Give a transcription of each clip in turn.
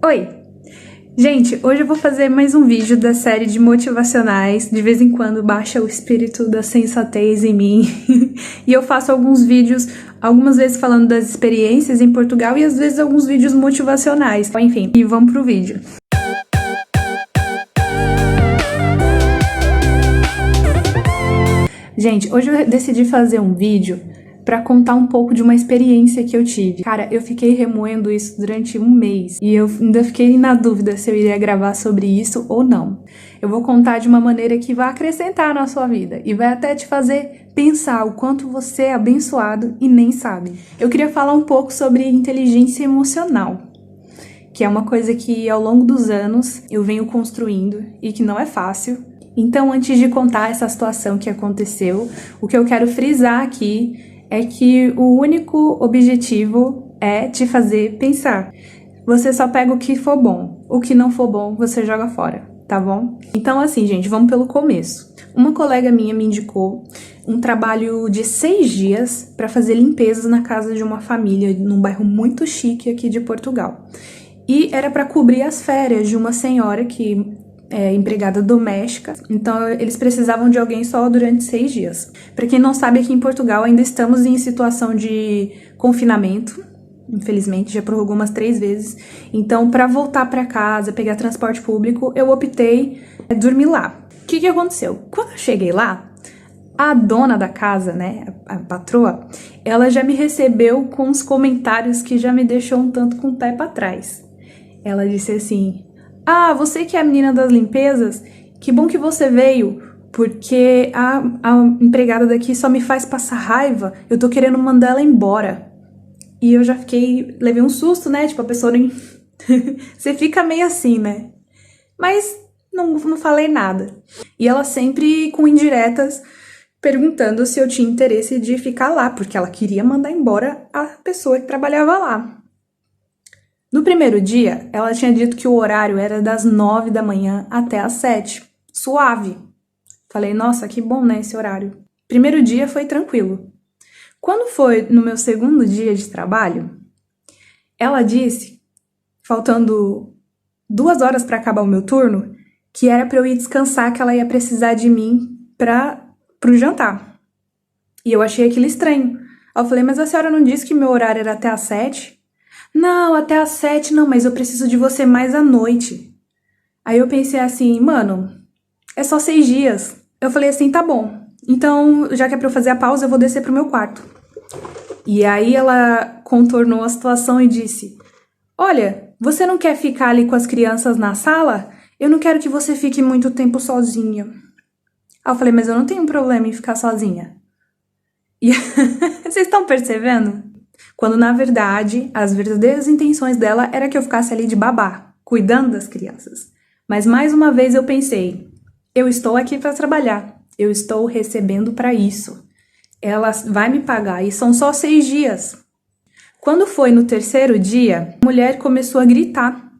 Oi! Gente, hoje eu vou fazer mais um vídeo da série de motivacionais. De vez em quando baixa o espírito da sensatez em mim. E eu faço alguns vídeos, algumas vezes falando das experiências em Portugal e às vezes alguns vídeos motivacionais. Enfim, e vamos pro vídeo. Gente, hoje eu decidi fazer um vídeo pra contar um pouco de uma experiência que eu tive. Cara, eu fiquei remoendo isso durante um mês e eu ainda fiquei na dúvida se eu iria gravar sobre isso ou não. Eu vou contar de uma maneira que vai acrescentar na sua vida e vai até te fazer pensar o quanto você é abençoado e nem sabe. Eu queria falar um pouco sobre inteligência emocional, que é uma coisa que ao longo dos anos eu venho construindo e que não é fácil. Então, antes de contar essa situação que aconteceu, o que eu quero frisar aqui é que o único objetivo é te fazer pensar. Você só pega o que for bom, o que não for bom você joga fora, tá bom? Então assim, gente, vamos pelo começo. Uma colega minha me indicou um trabalho de 6 dias para fazer limpezas na casa de uma família num bairro muito chique aqui de Portugal. E era para cobrir as férias de uma senhora que é empregada doméstica, então eles precisavam de alguém só durante 6 dias. Para quem não sabe, aqui em Portugal ainda estamos em situação de confinamento, infelizmente, já prorrogou umas 3 vezes. Então, para voltar para casa, pegar transporte público, eu optei dormir lá. O que aconteceu? Quando eu cheguei lá, a dona da casa, né, a patroa, ela já me recebeu com uns comentários que já me deixou um tanto com o pé para trás. Ela disse assim: "Ah, você que é a menina das limpezas, que bom que você veio, porque a empregada daqui só me faz passar raiva, eu tô querendo mandar ela embora." E eu já levei um susto, né, tipo, a pessoa nem... Você fica meio assim, né? Mas não falei nada. E ela sempre com indiretas, perguntando se eu tinha interesse de ficar lá, porque ela queria mandar embora a pessoa que trabalhava lá. No primeiro dia, ela tinha dito que o horário era das 9 da manhã até as 7. Suave. Falei, nossa, que bom, né, esse horário. Primeiro dia foi tranquilo. Quando foi no meu segundo dia de trabalho, ela disse, faltando 2 horas para acabar o meu turno, que era para eu ir descansar, que ela ia precisar de mim pro jantar. E eu achei aquilo estranho. Eu falei, mas a senhora não disse que meu horário era até as 7? Não, até às 7 não, mas eu preciso de você mais à noite. Aí eu pensei assim, mano, é só 6 dias. Eu falei assim, tá bom. Então, já que é pra eu fazer a pausa, eu vou descer pro meu quarto. E aí ela contornou a situação e disse, olha, você não quer ficar ali com as crianças na sala? Eu não quero que você fique muito tempo sozinha. Aí eu falei, mas eu não tenho problema em ficar sozinha. E vocês estão percebendo? Quando, na verdade, as verdadeiras intenções dela era que eu ficasse ali de babá, cuidando das crianças. Mas, mais uma vez, eu pensei, eu estou aqui para trabalhar, eu estou recebendo para isso. Ela vai me pagar e são só 6 dias. Quando foi no terceiro dia, a mulher começou a gritar.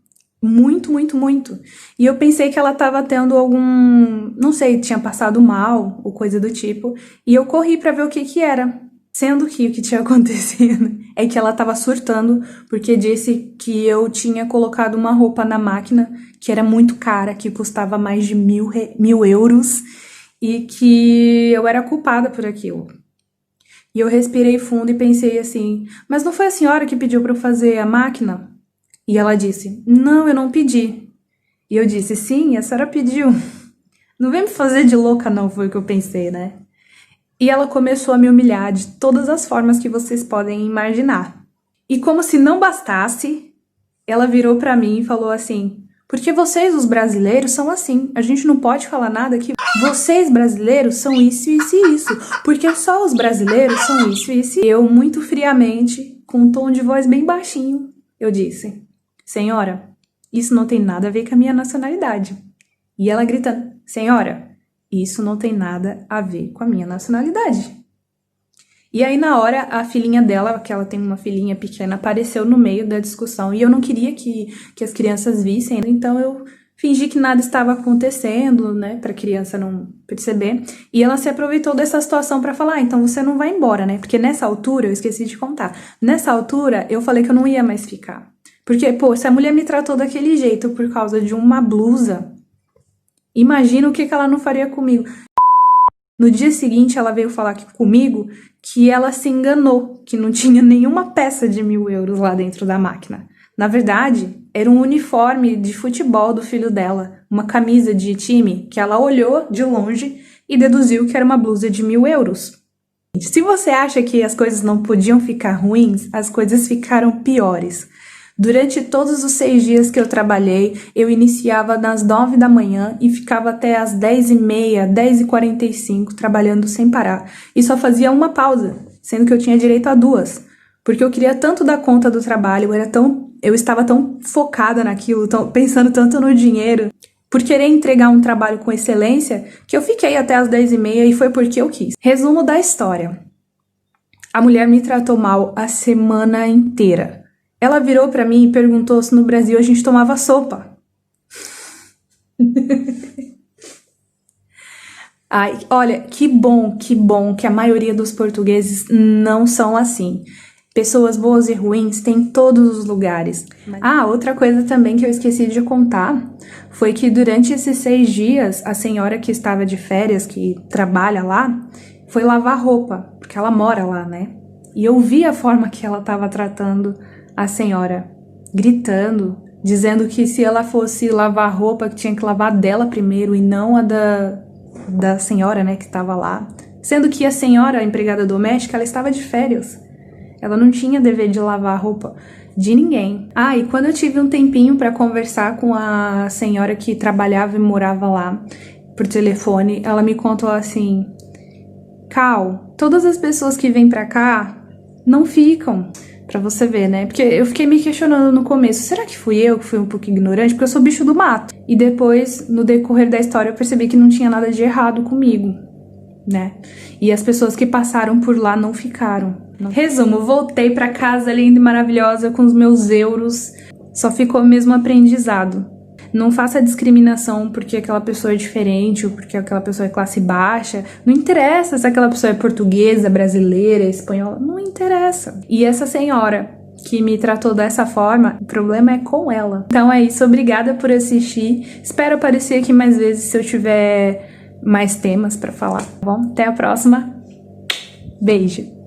Muito, muito, muito. E eu pensei que ela estava tendo algum... não sei, tinha passado mal ou coisa do tipo. E eu corri para ver o que era. Sendo que o que tinha acontecido é que ela tava surtando porque disse que eu tinha colocado uma roupa na máquina que era muito cara, que custava mais de 1.000 euros e que eu era culpada por aquilo. E eu respirei fundo e pensei assim, mas não foi a senhora que pediu pra eu fazer a máquina? E ela disse, não, eu não pedi. E eu disse, sim, a senhora pediu. Não vem me fazer de louca não, foi o que eu pensei, né? E ela começou a me humilhar de todas as formas que vocês podem imaginar. E como se não bastasse, ela virou pra mim e falou assim, porque vocês, os brasileiros, são assim, a gente não pode falar nada que vocês, brasileiros, são isso, isso e isso, porque só os brasileiros são isso, isso e eu, muito friamente, com um tom de voz bem baixinho, eu disse, senhora, isso não tem nada a ver com a minha nacionalidade. E ela gritando, senhora, isso não tem nada a ver com a minha nacionalidade. E aí, na hora, a filhinha dela, que ela tem uma filhinha pequena, apareceu no meio da discussão. E eu não queria que as crianças vissem, então eu fingi que nada estava acontecendo, né, pra criança não perceber. E ela se aproveitou dessa situação pra falar, então você não vai embora, né? Porque nessa altura, eu esqueci de contar, nessa altura eu falei que eu não ia mais ficar. Porque, pô, se a mulher me tratou daquele jeito por causa de uma blusa, imagina o que ela não faria comigo. No dia seguinte, ela veio falar comigo que ela se enganou, que não tinha nenhuma peça de 1.000 euros lá dentro da máquina. Na verdade, era um uniforme de futebol do filho dela, uma camisa de time que ela olhou de longe e deduziu que era uma blusa de 1.000 euros. Se você acha que as coisas não podiam ficar ruins, as coisas ficaram piores. Durante todos os 6 dias que eu trabalhei, eu iniciava nas 9 da manhã e ficava até as 10h30, 10h45 trabalhando sem parar. E só fazia uma pausa, sendo que eu tinha direito a 2. Porque eu queria tanto dar conta do trabalho, eu estava tão focada naquilo, pensando tanto no dinheiro, por querer entregar um trabalho com excelência, que eu fiquei até as 10h30 e foi porque eu quis. Resumo da história. A mulher me tratou mal a semana inteira. Ela virou pra mim e perguntou se no Brasil a gente tomava sopa. Ai, olha, que bom que a maioria dos portugueses não são assim. Pessoas boas e ruins tem em todos os lugares. Ah, outra coisa também que eu esqueci de contar foi que durante esses 6 dias, a senhora que estava de férias, que trabalha lá, foi lavar roupa, porque ela mora lá, né? E eu vi a forma que ela estava tratando a senhora, gritando, dizendo que se ela fosse lavar roupa, que tinha que lavar dela primeiro e não a da senhora, né, que estava lá. Sendo que a senhora, a empregada doméstica, ela estava de férias. Ela não tinha dever de lavar a roupa de ninguém. Ah, e quando eu tive um tempinho para conversar com a senhora que trabalhava e morava lá por telefone, ela me contou assim: Cal, todas as pessoas que vêm pra cá não ficam. Pra você ver, né? Porque eu fiquei me questionando no começo, será que fui eu que fui um pouco ignorante? Porque eu sou bicho do mato. E depois, no decorrer da história, eu percebi que não tinha nada de errado comigo, né? E as pessoas que passaram por lá não ficaram. Resumo, voltei pra casa linda e maravilhosa com os meus euros. Só ficou mesmo aprendizado. Não faça discriminação porque aquela pessoa é diferente ou porque aquela pessoa é classe baixa. Não interessa se aquela pessoa é portuguesa, brasileira, espanhola. Não interessa. E essa senhora que me tratou dessa forma, o problema é com ela. Então é isso, obrigada por assistir. Espero aparecer aqui mais vezes se eu tiver mais temas pra falar, tá bom? Até a próxima. Beijo!